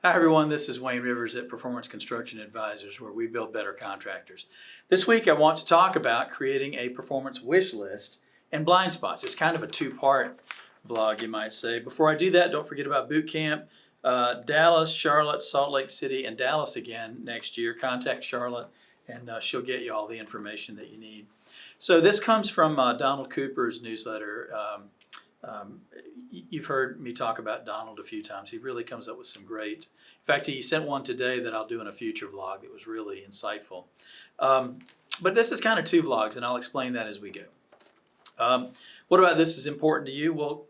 Hi everyone, this is Wayne Rivers at Performance Construction Advisors, where we build better contractors. This week I want to talk about creating a performance wish list and blind spots. It's kind of a two-part vlog, you might say. Before I do that, don't forget about boot camp. Dallas, Charlotte, Salt Lake City, and Dallas again next year. Contact Charlotte and she'll get you all the information that you need. So this comes from Donald Cooper's newsletter. You've heard me talk about Donald a few times. He really comes up with some great, in fact, he sent one today that I'll do in a future vlog that was really insightful. But this is kind of two vlogs, and I'll explain that as we go. What about this is important to you? Well,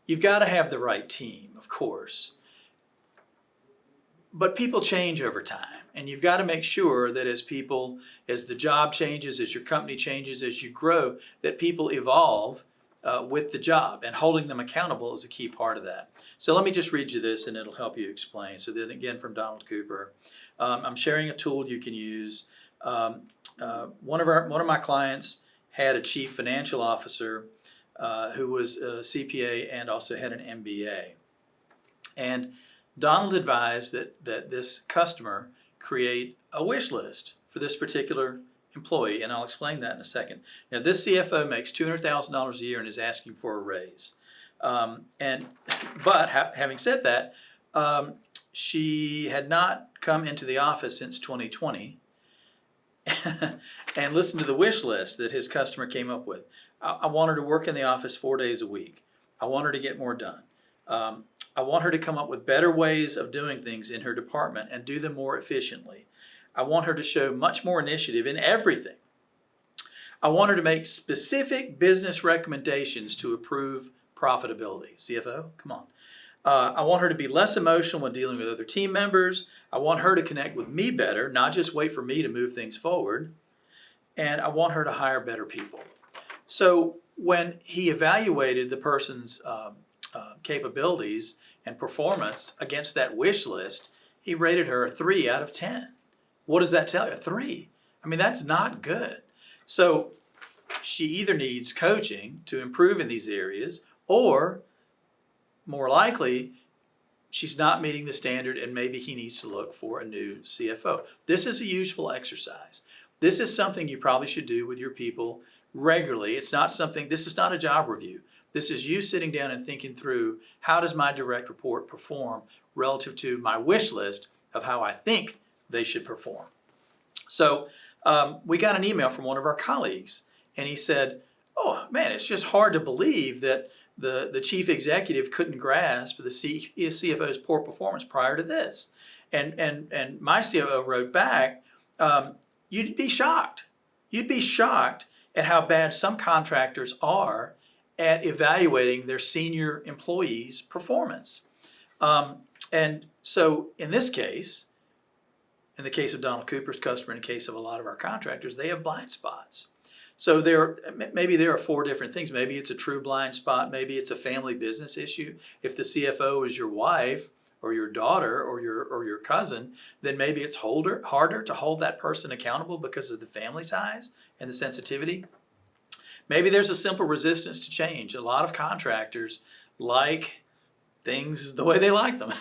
you've got to have the right team, of course. But people change over time, and you've got to make sure that as the job changes, as your company changes, as you grow, that people evolve with the job, and holding them accountable is a key part of that. So let me just read you this and it'll help you explain. So then again from Donald Cooper, I'm sharing a tool you can use. One of my clients had a chief financial officer who was a CPA and also had an MBA. And Donald advised that this customer create a wish list for this particular employee, and I'll explain that in a second. Now, this CFO makes $200,000 a year and is asking for a raise. But having said that, she had not come into the office since 2020 and listened to the wish list that his customer came up with. I want her to work in the office 4 days a week. I want her to get more done. I want her to come up with better ways of doing things in her department and do them more efficiently. I want her to show much more initiative in everything. I want her to make specific business recommendations to improve profitability. CFO, come on. I want her to be less emotional when dealing with other team members. I want her to connect with me better, not just wait for me to move things forward. And I want her to hire better people. So when he evaluated the person's capabilities and performance against that wish list, he rated her a 3 out of 10. What does that tell you? A 3. I mean, that's not good. So she either needs coaching to improve in these areas, or more likely, she's not meeting the standard and maybe he needs to look for a new CFO. This is a useful exercise. This is something you probably should do with your people regularly. It's not something, this is not a job review. This is you sitting down and thinking through, how does my direct report perform relative to my wish list of how I think they should perform. So we got an email from one of our colleagues, and he said, oh man, it's just hard to believe that the chief executive couldn't grasp the CFO's poor performance prior to this. And my COO wrote back, you'd be shocked. You'd be shocked at how bad some contractors are at evaluating their senior employees' performance. And so in this case, in the case of Donald Cooper's customer, in the case of a lot of our contractors, they have blind spots. So maybe there are 4 different things. Maybe it's a true blind spot. Maybe it's a family business issue. If the CFO is your wife or your daughter or your cousin, then maybe it's harder to hold that person accountable because of the family ties and the sensitivity. Maybe there's a simple resistance to change. A lot of contractors like things the way they like them.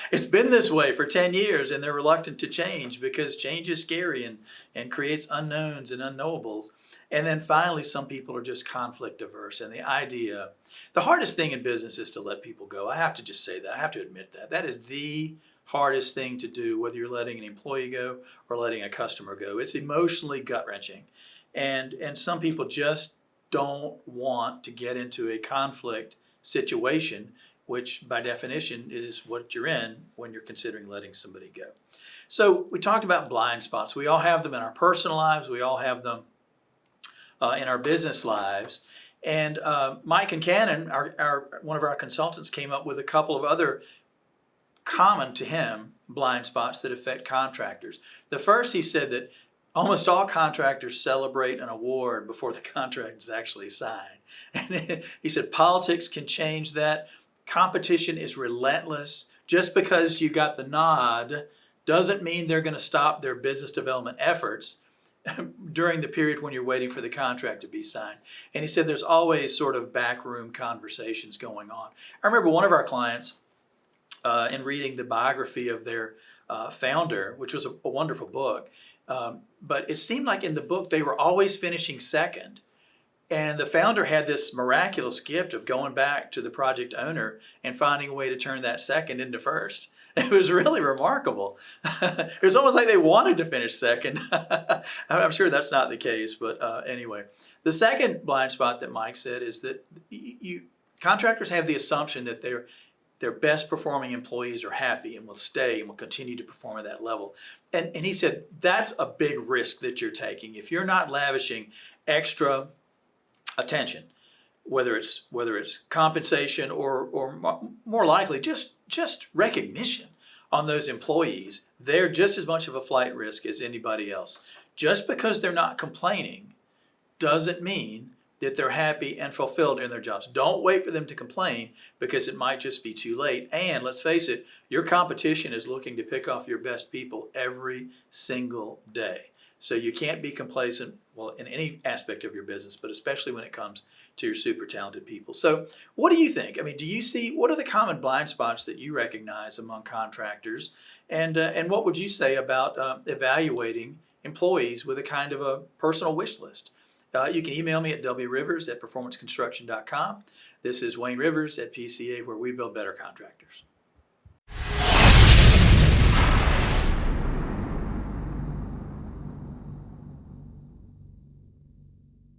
It's been this way for 10 years and they're reluctant to change because change is scary and creates unknowns and unknowables. And then finally, some people are just conflict averse. And the hardest thing in business is to let people go. I have to just say that. I have to admit that. That is the hardest thing to do, whether you're letting an employee go or letting a customer go. It's emotionally gut-wrenching. And some people just don't want to get into a conflict situation, which by definition is what you're in when you're considering letting somebody go. So we talked about blind spots. We all have them in our personal lives. We all have them in our business lives. And Mike and Cannon, one of our consultants, came up with a couple of other common to him blind spots that affect contractors. The first, he said that almost all contractors celebrate an award before the contract is actually signed. And he said politics can change that. Competition is relentless. Just because you got the nod doesn't mean they're going to stop their business development efforts during the period when you're waiting for the contract to be signed. And he said there's always sort of backroom conversations going on. I remember one of our clients in reading the biography of their founder, which was a wonderful book. But it seemed like in the book they were always finishing second. And the founder had this miraculous gift of going back to the project owner and finding a way to turn that second into first. It was really remarkable. It was almost like they wanted to finish second. I'm sure that's not the case, but anyway. The second blind spot that Mike said is that contractors have the assumption that their best performing employees are happy and will stay and will continue to perform at that level. And he said that's a big risk that you're taking. If you're not lavishing extra attention, whether it's compensation or more likely just recognition on those employees, they're just as much of a flight risk as anybody else. Just because they're not complaining doesn't mean that they're happy and fulfilled in their jobs. Don't wait for them to complain, because it might just be too late. And let's face it, your competition is looking to pick off your best people every single day. So you can't be complacent, well, in any aspect of your business, but especially when it comes to your super talented people. So what do you think? I mean, what are the common blind spots that you recognize among contractors? And what would you say about evaluating employees with a kind of a personal wish list? You can email me at wrivers@performanceconstruction.com. This is Wayne Rivers at PCA, where we build better contractors.